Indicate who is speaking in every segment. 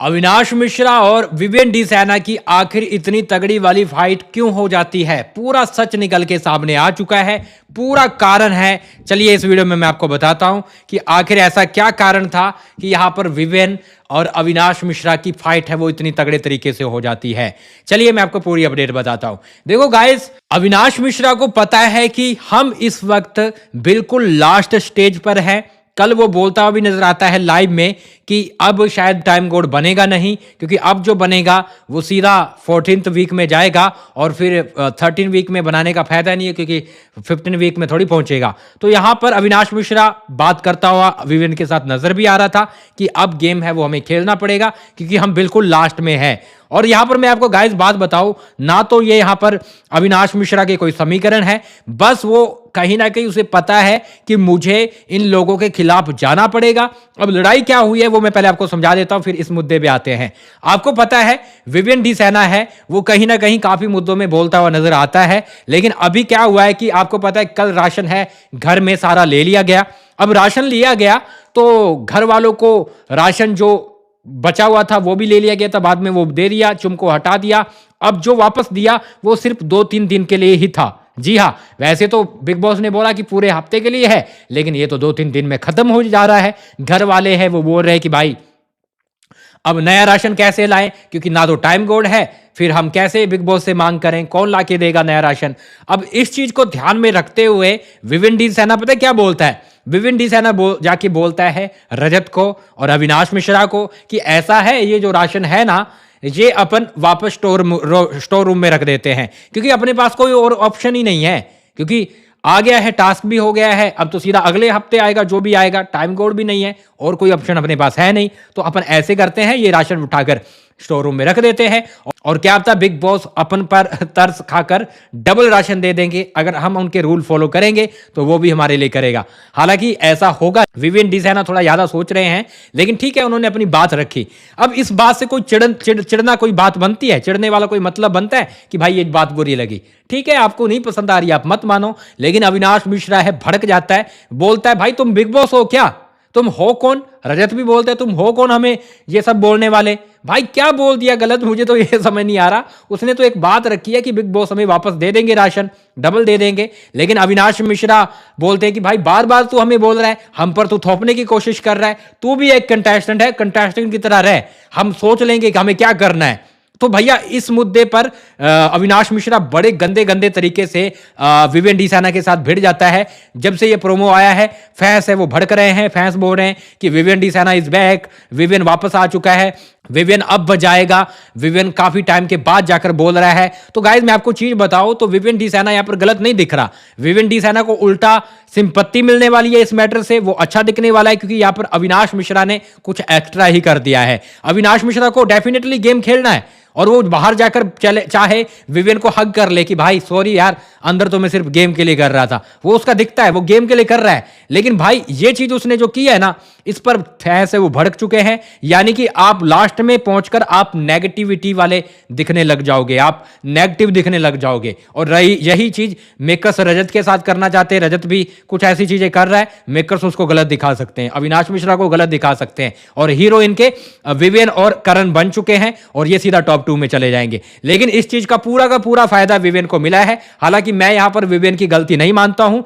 Speaker 1: अविनाश मिश्रा और विवेन डी सैना की आखिर इतनी तगड़ी वाली फाइट क्यों हो जाती है? पूरा सच निकल के सामने आ चुका है, पूरा कारण है। चलिए इस वीडियो में मैं आपको बताता हूं कि आखिर ऐसा क्या कारण था कि यहां पर विवेन और अविनाश मिश्रा की फाइट है वो इतनी तगड़े तरीके से हो जाती है। चलिए मैं आपको पूरी अपडेट बताता हूं। देखो गाइस, अविनाश मिश्रा को पता है कि हम इस वक्त बिल्कुल लास्ट स्टेज पर हैं। कल वो बोलता हुआ भी नजर आता है लाइव में कि अब शायद टाइम कोड बनेगा नहीं, क्योंकि अब जो बनेगा वो सीधा 14th वीक में जाएगा और फिर 13 वीक में बनाने का फायदा नहीं है, क्योंकि 15 वीक में थोड़ी पहुंचेगा। तो यहां पर अविनाश मिश्रा बात करता हुआ विवेन के साथ नजर भी आ रहा था कि अब गेम है वो हमें खेलना पड़ेगा, क्योंकि हम बिल्कुल लास्ट में है। और यहां पर मैं आपको गाइस बात बताऊं, ना तो ये यहां पर अविनाश मिश्रा के कोई समीकरण है, बस वो कहीं ना कहीं उसे पता है कि मुझे इन लोगों के खिलाफ जाना पड़ेगा। अब लड़ाई क्या हुई है वो मैं पहले आपको समझा देता हूं, फिर इस मुद्दे पे आते हैं। आपको पता है विवेन डी सैना है वो कहीं ना कहीं काफी मुद्दों में बोलता हुआ नजर आता है, लेकिन अभी क्या हुआ है कि आपको पता है कल राशन है घर में सारा ले लिया गया। अब राशन लिया गया तो घर वालों को राशन जो बचा हुआ था वो भी ले लिया गया था, बाद में वो दे दिया, चुम को हटा दिया। अब जो वापस दिया वो सिर्फ 2-3 दिन के लिए ही था। जी हाँ, वैसे तो बिग बॉस ने बोला कि पूरे हफ्ते के लिए है, लेकिन ये तो 2-3 दिन में खत्म हो जा रहा है। घर वाले हैं वो बोल रहे हैं कि भाई अब नया राशन कैसे लाएं, क्योंकि ना तो टाइम कोड है, फिर हम कैसे बिग बॉस से मांग करें, कौन ला के देगा नया राशन। अब इस चीज को ध्यान में रखते हुए विवेन डी सैना पता है क्या बोलता है? विवेन डी सैना जाके बोलता है रजत को और अविनाश मिश्रा को कि ऐसा है, ये जो राशन है ना ये अपन वापस स्टोर रूम में रख देते हैं, क्योंकि अपने पास कोई और ऑप्शन ही नहीं है, क्योंकि आ गया है, टास्क भी हो गया है। अब तो सीधा अगले हफ्ते आएगा जो भी आएगा, टाइम कोड भी नहीं है और कोई ऑप्शन अपने पास है नहीं। तो अपन ऐसे करते हैं, ये राशन उठाकर स्टोर रूम में रख देते हैं और क्या पता बिग बॉस अपन पर तरस खाकर डबल राशन दे देंगे। अगर हम उनके रूल फॉलो करेंगे तो वो भी हमारे लिए करेगा। हालांकि ऐसा होगा, विवेन डी सैना थोड़ा ज्यादा सोच रहे हैं, लेकिन ठीक है, उन्होंने अपनी बात रखी। अब इस बात से कोई चिड़ना कोई बात बनती है? चिड़ने वाला कोई मतलब बनता है कि भाई ये बात बुरी लगी, ठीक है, आपको नहीं पसंद आ रही, आप मत मानो। लेकिन अविनाश मिश्रा है भड़क जाता है, बोलता है भाई तुम बिग बॉस हो क्या? तुम हो कौन? रजत भी बोलते हैं तुम हो कौन हमें ये सब बोलने वाले? भाई क्या बोल दिया गलत, मुझे तो ये समझ नहीं आ रहा। उसने तो एक बात रखी है कि बिग बॉस हमें वापस दे देंगे, राशन डबल दे देंगे, लेकिन अविनाश मिश्रा बोलते हैं कि भाई बार बार तू हमें बोल रहा है, हम पर तू थोपने की कोशिश कर रहा है, तू भी एक कंटेस्टेंट है, कंटेस्टेंट की तरह रह, हम सोच लेंगे कि हमें क्या करना है। तो भैया इस मुद्दे पर अविनाश मिश्रा बड़े गंदे गंदे तरीके से विवेन डी सैना के साथ भिड़ जाता है। जब से ये प्रोमो आया है फैंस है वो भड़क रहे हैं, फैंस बोल रहे हैं कि Viven D senna is back, Viven वापस आ चुका है, विवेन अब बजाएगा, विवेन काफी टाइम के बाद जाकर बोल रहा है। तो गाइज मैं आपको चीज बताऊं तो विवेन डी सैना यहां पर गलत नहीं दिख रहा। विवेन डी सैना को उल्टा सिंपत्ति मिलने वाली है इस मैटर से, वो अच्छा दिखने वाला है, क्योंकि यहां पर अविनाश मिश्रा ने कुछ एक्स्ट्रा ही कर दिया है। अविनाश मिश्रा को डेफिनेटली गेम खेलना है और वो बाहर जाकर चले चाहे विवेन को हग कर ले कि भाई सॉरी यार, अंदर तो मैं सिर्फ गेम के लिए कर रहा था, वो उसका दिखता है वो गेम के लिए कर रहा है। लेकिन भाई ये चीज उसने जो की है ना, इस पर फैंस है वो भड़क चुके हैं। यानी कि आप लास्ट में पहुंचकर आप नेगेटिविटी वाले दिखने लग जाओगे, आप नेगेटिव दिखने लग जाओगे। और यही चीज मेकर्स रजत के साथ करना चाहते हैं। रजत भी कुछ ऐसी चीजें कर रहा है, मेकर्स उसको गलत दिखा सकते हैं, अविनाश मिश्रा को गलत दिखा सकते हैं, और हीरो इनके विवेन और करण बन चुके हैं और ये सीधा टॉप 2 में चले जाएंगे। लेकिन इस चीज का पूरा फायदा विवेन को मिला है। हालांकि मैं यहां पर विवेन की गलती नहीं मानता हूं,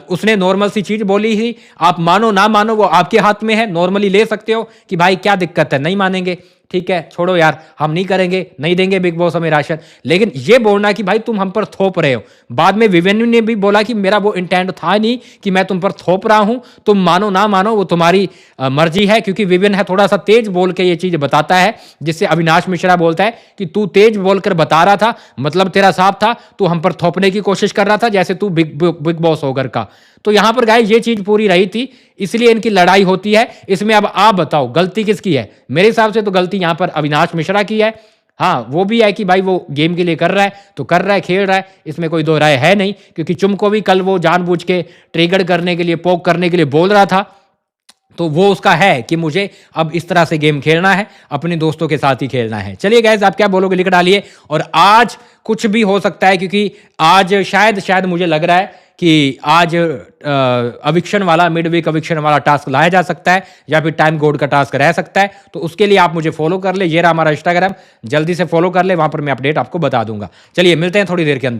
Speaker 1: उसने नॉर्मल सी चीज बोली ही, आप मानो ना मानो वो आपके हाथ में है। नॉर्मली ले सकते हो कि भाई क्या दिक्कत है, नहीं मानेंगे ठीक है, छोड़ो यार, हम नहीं करेंगे, नहीं देंगे बिग बॉस हमें राशन। लेकिन ये बोलना कि भाई तुम हम पर थोप रहे हो, बाद में विवेन ने भी बोला कि मेरा वो इंटेंट था नहीं कि मैं तुम पर थोप रहा हूं, तुम मानो ना मानो वो तुम्हारी मर्जी है। क्योंकि विवेन है थोड़ा सा तेज बोल के ये चीज बताता है, जिससे अविनाश मिश्रा बोलता है कि तू तेज बोलकर बता रहा था, मतलब तेरा साफ था, तू हम पर थोपने की कोशिश कर रहा था, जैसे तू बिग बॉस हो घर का। तो यहां पर गाइस ये चीज पूरी रही थी, इसलिए इनकी लड़ाई होती है। इसमें अब आप बताओ गलती किसकी है? मेरे हिसाब से तो गलती यहां पर अविनाश मिश्रा की है। हाँ, वो भी है कि भाई वो गेम के लिए कर रहा है तो कर रहा है, खेल रहा है, इसमें कोई दो राय है नहीं। क्योंकि चुम को भी कल वो जानबूझ के ट्रिगर करने के लिए, पोक करने के लिए बोल रहा था, तो वो उसका है कि मुझे अब इस तरह से गेम खेलना है, अपने दोस्तों के साथ ही खेलना है। चलिए गाइस, आप क्या बोलोगे लिख डालिए। और आज कुछ भी हो सकता है, क्योंकि आज शायद मुझे लग रहा है कि आज अविक्शन वाला, मिड वीक अविक्शन वाला टास्क लाया जा सकता है, या फिर टाइम कोड का टास्क रह सकता है। तो उसके लिए आप मुझे फॉलो कर ले, ये रहा हमारा इंस्टाग्राम, जल्दी से फॉलो कर ले, वहां पर मैं अपडेट आपको बता दूंगा। चलिए मिलते हैं थोड़ी देर के अंदर।